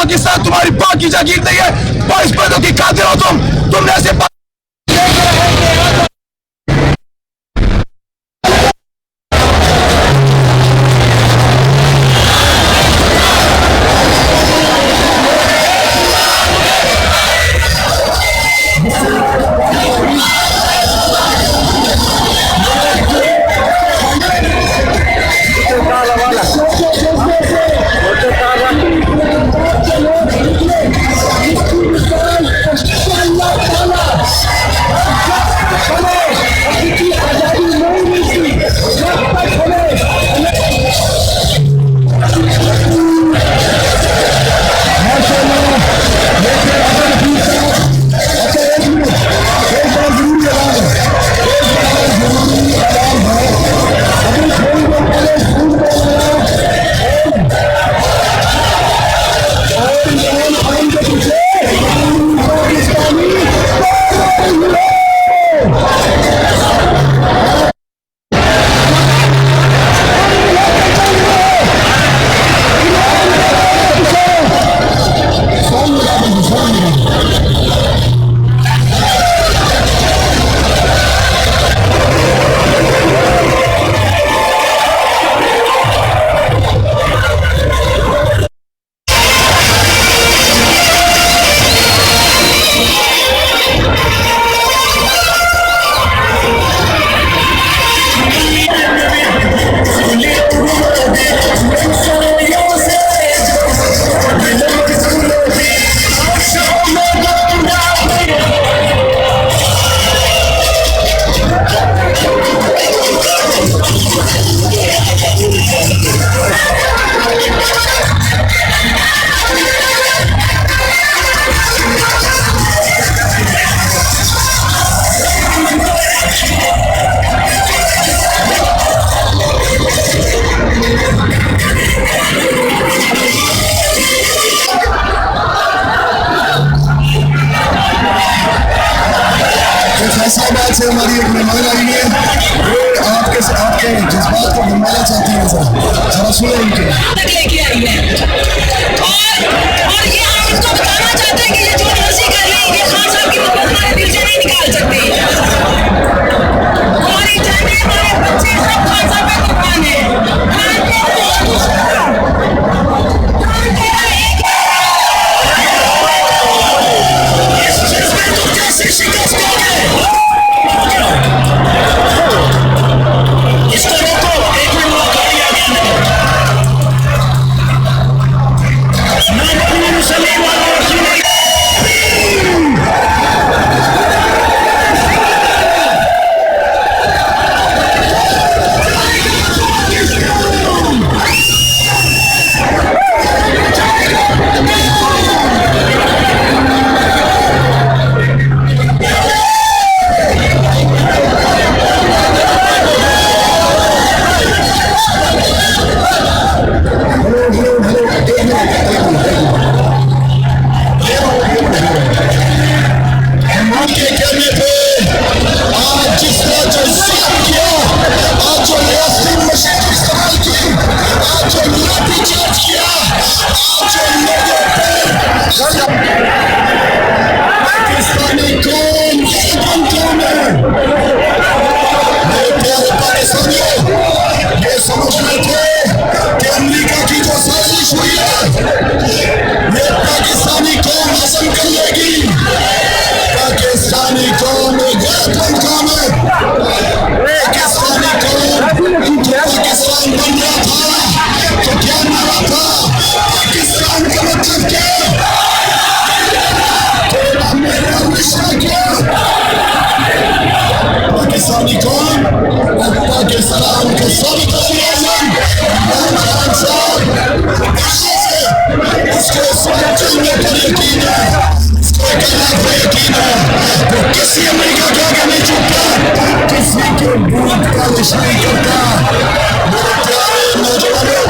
पाकिस्तान तुम्हारी पाकी जागीर नहीं है, 22 पैदों की खातिर हो तुमने ऐसे फैसलाबाद से हमारी एक मेहमान आई है, वो आपके जज्बात को घुमाना चाहती है सर, जरा सुने इनके लेके आई है और ये हम इसको बताना चाहते हैं कि ये जो मर्जी कर ले, ये खान साहब की मोहब्बत हमारे दिल से नहीं निकाल सकते। हमारी जाने हमारे बच्चे सब खान साहब पे कुर्बान है। किसी के बूथ का विषय करता। मेरे प्यारे नौजवानों,